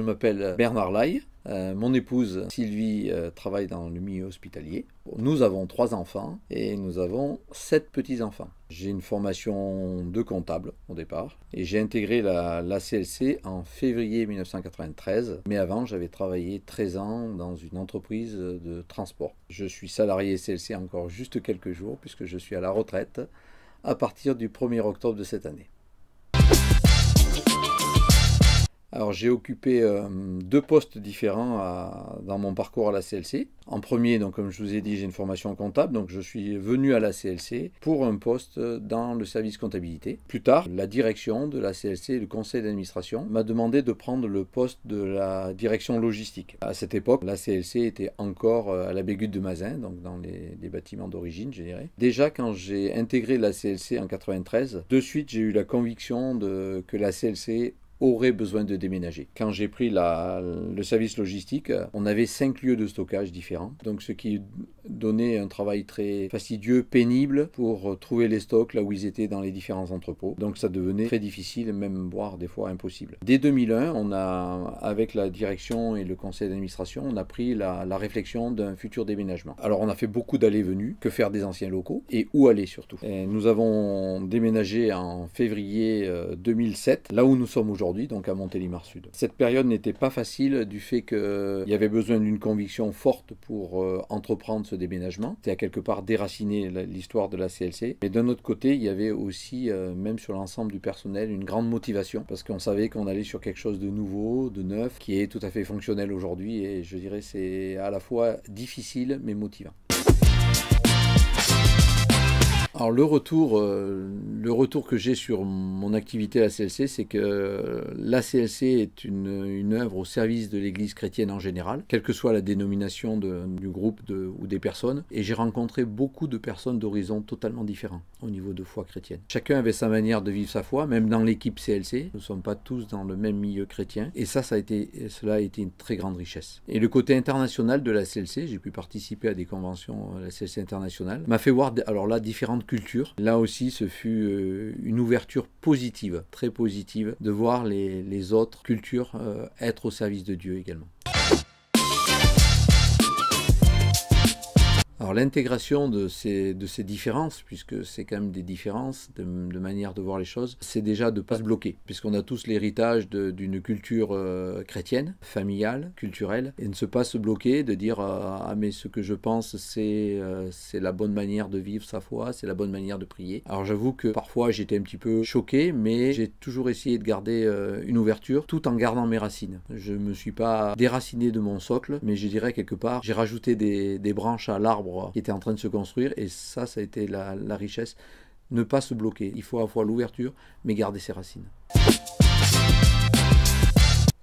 je m'appelle Bernard Laye. Mon épouse Sylvie travaille dans le milieu hospitalier. Nous avons 3 enfants et nous avons 7 petits-enfants. J'ai une formation de comptable au départ et j'ai intégré la CLC en février 1993. Mais avant, j'avais travaillé 13 ans dans une entreprise de transport. Je suis salarié CLC encore juste quelques jours puisque je suis à la retraite à partir du 1er octobre de cette année. Alors j'ai occupé 2 postes différents dans mon parcours à la CLC. En premier, donc, comme je vous ai dit, j'ai une formation comptable, donc je suis venu à la CLC pour un poste dans le service comptabilité. Plus tard, la direction de la CLC, le conseil d'administration, m'a demandé de prendre le poste de la direction logistique. À cette époque, la CLC était encore à la Bégude de Mazin, donc dans les bâtiments d'origine, je dirais. Déjà, quand j'ai intégré la CLC en 93, de suite, j'ai eu la conviction que la CLC aurait besoin de déménager. Quand j'ai pris le service logistique, on avait 5 lieux de stockage différents, donc ce qui donnait un travail très fastidieux, pénible pour trouver les stocks là où ils étaient dans les différents entrepôts. Donc ça devenait très difficile, même voire des fois impossible. Dès 2001, avec la direction et le conseil d'administration, on a pris la réflexion d'un futur déménagement. Alors on a fait beaucoup d'allées-venues, que faire des anciens locaux et où aller surtout. Et nous avons déménagé en février 2007, là où nous sommes aujourd'hui, donc à Montélimar Sud. Cette période n'était pas facile du fait qu'il y avait besoin d'une conviction forte pour entreprendre ce déménagement. C'était à quelque part déraciner l'histoire de la CLC. Mais d'un autre côté, il y avait aussi, même sur l'ensemble du personnel, une grande motivation parce qu'on savait qu'on allait sur quelque chose de nouveau, de neuf, qui est tout à fait fonctionnel aujourd'hui et je dirais c'est à la fois difficile mais motivant. Alors le retour que j'ai sur mon activité à la CLC, c'est que la CLC est une œuvre au service de l'Église chrétienne en général, quelle que soit la dénomination du groupe ou des personnes. Et j'ai rencontré beaucoup de personnes d'horizons totalement différents au niveau de foi chrétienne. Chacun avait sa manière de vivre sa foi, même dans l'équipe CLC. Nous ne sommes pas tous dans le même milieu chrétien. Et cela a été une très grande richesse. Et le côté international de la CLC, j'ai pu participer à des conventions à la CLC internationale, m'a fait voir alors là différentes culture. Là aussi, ce fut une ouverture positive, très positive, de voir les autres cultures être au service de Dieu également. Alors l'intégration de ces différences, puisque c'est quand même des différences de manière de voir les choses, c'est déjà de ne pas se bloquer, puisqu'on a tous l'héritage d'une culture chrétienne, familiale, culturelle, et ne pas se bloquer, de dire ah mais ce que je pense c'est la bonne manière de vivre sa foi, c'est la bonne manière de prier. Alors j'avoue que parfois j'étais un petit peu choqué, mais j'ai toujours essayé de garder une ouverture tout en gardant mes racines. Je ne me suis pas déraciné de mon socle, mais je dirais quelque part, j'ai rajouté des branches à l'arbre qui était en train de se construire et ça a été la richesse. Ne pas se bloquer, il faut à la fois l'ouverture mais garder ses racines.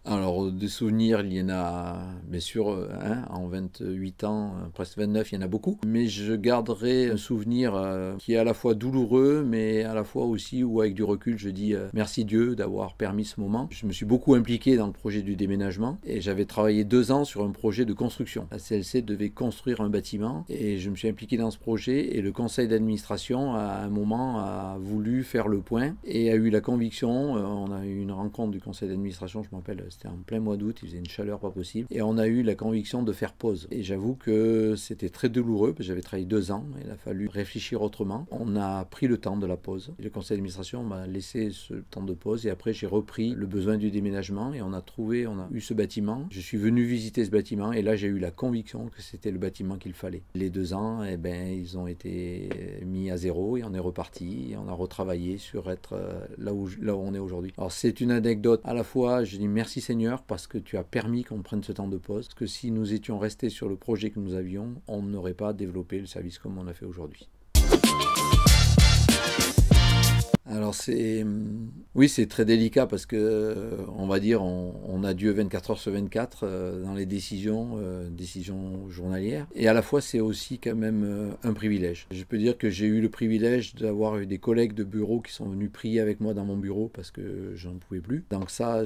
Alors, des souvenirs, il y en a, bien sûr, en 28 ans, presque 29, il y en a beaucoup. Mais je garderai un souvenir qui est à la fois douloureux, mais à la fois aussi où, avec du recul, je dis merci Dieu d'avoir permis ce moment. Je me suis beaucoup impliqué dans le projet du déménagement et j'avais travaillé 2 ans sur un projet de construction. La CLC devait construire un bâtiment et je me suis impliqué dans ce projet et le conseil d'administration, à un moment, a voulu faire le point et a eu la conviction, on a eu une rencontre du conseil d'administration, je me rappelle, c'était en plein mois d'août, il faisait une chaleur pas possible. Et on a eu la conviction de faire pause. Et j'avoue que c'était très douloureux, parce que j'avais travaillé 2 ans, il a fallu réfléchir autrement. On a pris le temps de la pause. Et le conseil d'administration m'a laissé ce temps de pause, et après j'ai repris le besoin du déménagement, et on a eu ce bâtiment. Je suis venu visiter ce bâtiment, et là j'ai eu la conviction que c'était le bâtiment qu'il fallait. Les 2 ans, eh ben, ils ont été mis à zéro, et on est reparti, et on a retravaillé sur être là où on est aujourd'hui. Alors c'est une anecdote, à la fois, je dis merci Seigneur, parce que tu as permis qu'on prenne ce temps de pause, parce que si nous étions restés sur le projet que nous avions, on n'aurait pas développé le service comme on l'a fait aujourd'hui. Alors oui, c'est très délicat parce que on va dire on a Dieu 24 heures sur 24 dans les décisions journalières, et à la fois c'est aussi quand même un privilège. Je peux dire que j'ai eu le privilège d'avoir eu des collègues de bureau qui sont venus prier avec moi dans mon bureau parce que j'en pouvais plus. Donc ça,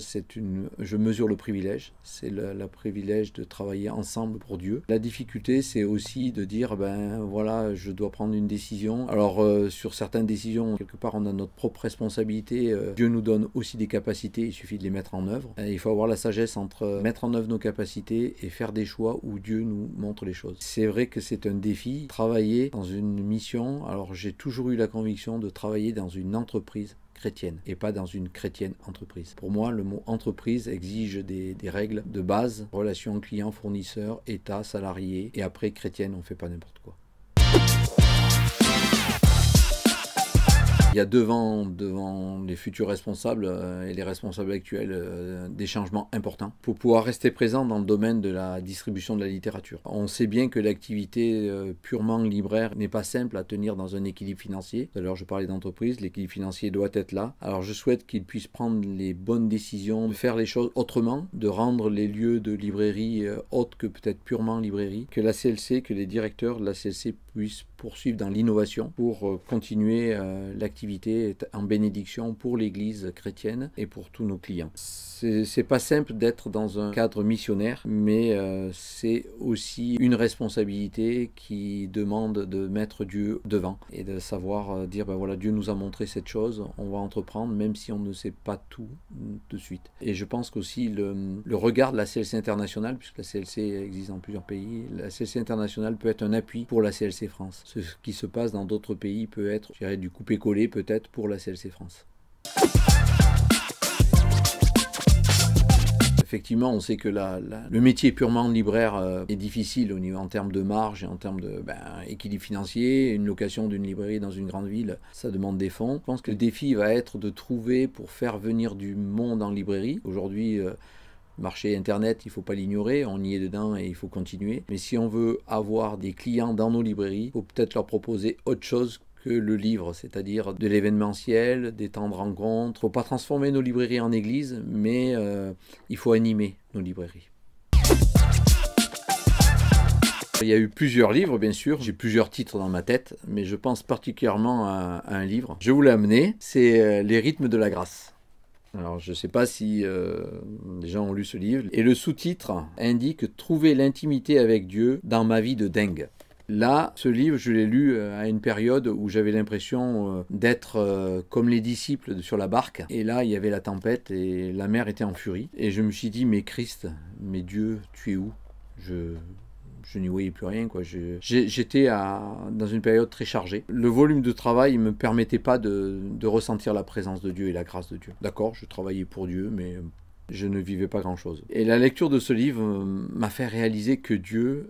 je mesure le privilège, c'est le privilège de travailler ensemble pour Dieu. La difficulté, c'est aussi de dire ben voilà, je dois prendre une décision. Alors sur certaines décisions, quelque part on a notre propre propre responsabilité. Dieu nous donne aussi des capacités, il suffit de les mettre en œuvre. Il faut avoir la sagesse entre mettre en œuvre nos capacités et faire des choix où Dieu nous montre les choses. C'est vrai que c'est un défi, travailler dans une mission. Alors j'ai toujours eu la conviction de travailler dans une entreprise chrétienne et pas dans une chrétienne entreprise. Pour moi, le mot entreprise exige des règles de base, relations clients, fournisseurs, État, salariés, et après chrétienne, on ne fait pas n'importe quoi. Il y a devant les futurs responsables et les responsables actuels des changements importants pour pouvoir rester présent dans le domaine de la distribution de la littérature. On sait bien que l'activité purement libraire n'est pas simple à tenir dans un équilibre financier. Tout à l'heure, je parlais d'entreprise, l'équilibre financier doit être là. Alors je souhaite qu'ils puissent prendre les bonnes décisions, de faire les choses autrement, de rendre les lieux de librairie autres que peut-être purement librairie, que la CLC, que les directeurs de la CLC puissent poursuivre dans l'innovation pour continuer l'activité en bénédiction pour l'Église chrétienne et pour tous nos clients. C'est pas simple d'être dans un cadre missionnaire, mais c'est aussi une responsabilité qui demande de mettre Dieu devant et de savoir dire ben voilà, Dieu nous a montré cette chose, on va entreprendre même si on ne sait pas tout de suite. Et je pense qu'aussi le regard de la CLC internationale, puisque la CLC existe dans plusieurs pays, la CLC internationale peut être un appui pour la CLC France. Ce qui se passe dans d'autres pays peut être, je dirais, du coupé-collé peut-être pour la CLC France. Effectivement, on sait que le métier purement libraire est difficile en termes de marge et en termes d'équilibre financier. Une location d'une librairie dans une grande ville, ça demande des fonds. Je pense que le défi va être de trouver pour faire venir du monde en librairie. Aujourd'hui, le marché Internet, il ne faut pas l'ignorer, on y est dedans et il faut continuer. Mais si on veut avoir des clients dans nos librairies, il faut peut-être leur proposer autre chose que le livre, c'est-à-dire de l'événementiel, des temps de rencontre. Il ne faut pas transformer nos librairies en églises, mais il faut animer nos librairies. Il y a eu plusieurs livres, bien sûr. J'ai plusieurs titres dans ma tête, mais je pense particulièrement à un livre. Je vous l'ai amené, c'est Les rythmes de la grâce. Alors, je ne sais pas si les gens ont lu ce livre. Et le sous-titre indique « Trouver l'intimité avec Dieu dans ma vie de dingue ». Là, ce livre, je l'ai lu à une période où j'avais l'impression d'être comme les disciples sur la barque. Et là, il y avait la tempête et la mer était en furie. Et je me suis dit, mais Christ, mais Dieu, tu es où? Je n'y voyais plus rien, quoi. J'étais dans une période très chargée. Le volume de travail ne me permettait pas de ressentir la présence de Dieu et la grâce de Dieu. D'accord, je travaillais pour Dieu, mais je ne vivais pas grand-chose. Et la lecture de ce livre m'a fait réaliser que Dieu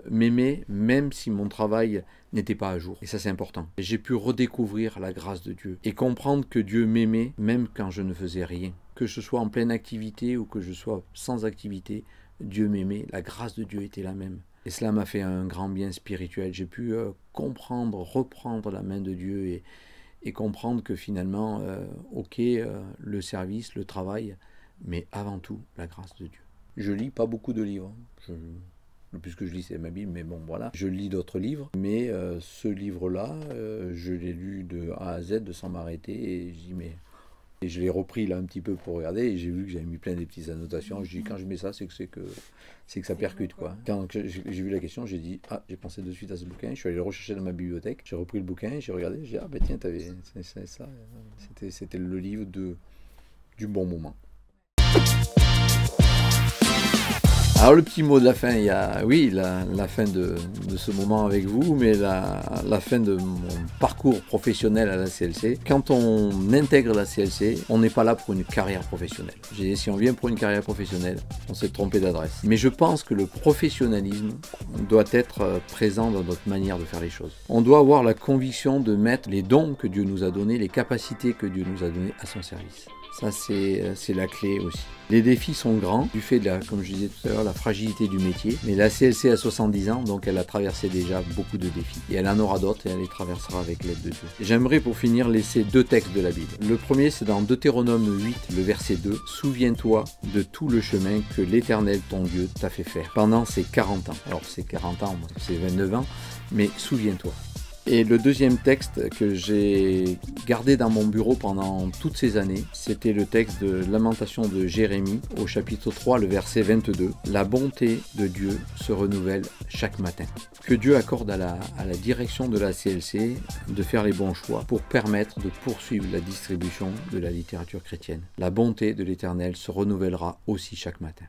m'aimait même si mon travail n'était pas à jour. Et ça, c'est important. J'ai pu redécouvrir la grâce de Dieu et comprendre que Dieu m'aimait même quand je ne faisais rien. Que je sois en pleine activité ou que je sois sans activité, Dieu m'aimait, la grâce de Dieu était la même. Et cela m'a fait un grand bien spirituel. J'ai pu comprendre, reprendre la main de Dieu et comprendre que finalement, le service, le travail, mais avant tout, la grâce de Dieu. Je lis pas beaucoup de livres. Le plus que je lis, c'est ma Bible, mais bon, voilà. Je lis d'autres livres, mais ce livre-là, je l'ai lu de A à Z, sans m'arrêter, et je dis, mais... Et je l'ai repris là un petit peu pour regarder, et j'ai vu que j'avais mis plein de petites annotations. Je dis, quand je mets ça, c'est que ça percute, quoi. Quand j'ai vu la question, j'ai dit, ah, j'ai pensé de suite à ce bouquin. Je suis allé le rechercher dans ma bibliothèque, j'ai repris le bouquin, j'ai regardé, j'ai dit, ah ben tiens, c'est ça. C'était le livre du bon moment. Alors le petit mot de la fin, il y a, oui, la fin de ce moment avec vous, mais la fin de mon parcours professionnel à la CLC. Quand on intègre la CLC, on n'est pas là pour une carrière professionnelle. Si on vient pour une carrière professionnelle, on s'est trompé d'adresse. Mais je pense que le professionnalisme doit être présent dans notre manière de faire les choses. On doit avoir la conviction de mettre les dons que Dieu nous a donnés, les capacités que Dieu nous a données à son service. Ça, c'est la clé aussi. Les défis sont grands, du fait de, comme je disais tout à l'heure, la fragilité du métier. Mais la CLC a 70 ans, donc elle a traversé déjà beaucoup de défis. Et elle en aura d'autres et elle les traversera avec l'aide de Dieu. J'aimerais pour finir laisser deux textes de la Bible. Le premier, c'est dans Deutéronome 8, le verset 2. « Souviens-toi de tout le chemin que l'Éternel, ton Dieu, t'a fait faire pendant ces 40 ans. » Alors c'est 40 ans, c'est 29 ans, mais souviens-toi. Et le deuxième texte que j'ai gardé dans mon bureau pendant toutes ces années, c'était le texte de Lamentation de Jérémie au chapitre 3, le verset 22. La bonté de Dieu se renouvelle chaque matin. Que Dieu accorde à la direction de la CLC de faire les bons choix pour permettre de poursuivre la distribution de la littérature chrétienne. La bonté de l'Éternel se renouvellera aussi chaque matin.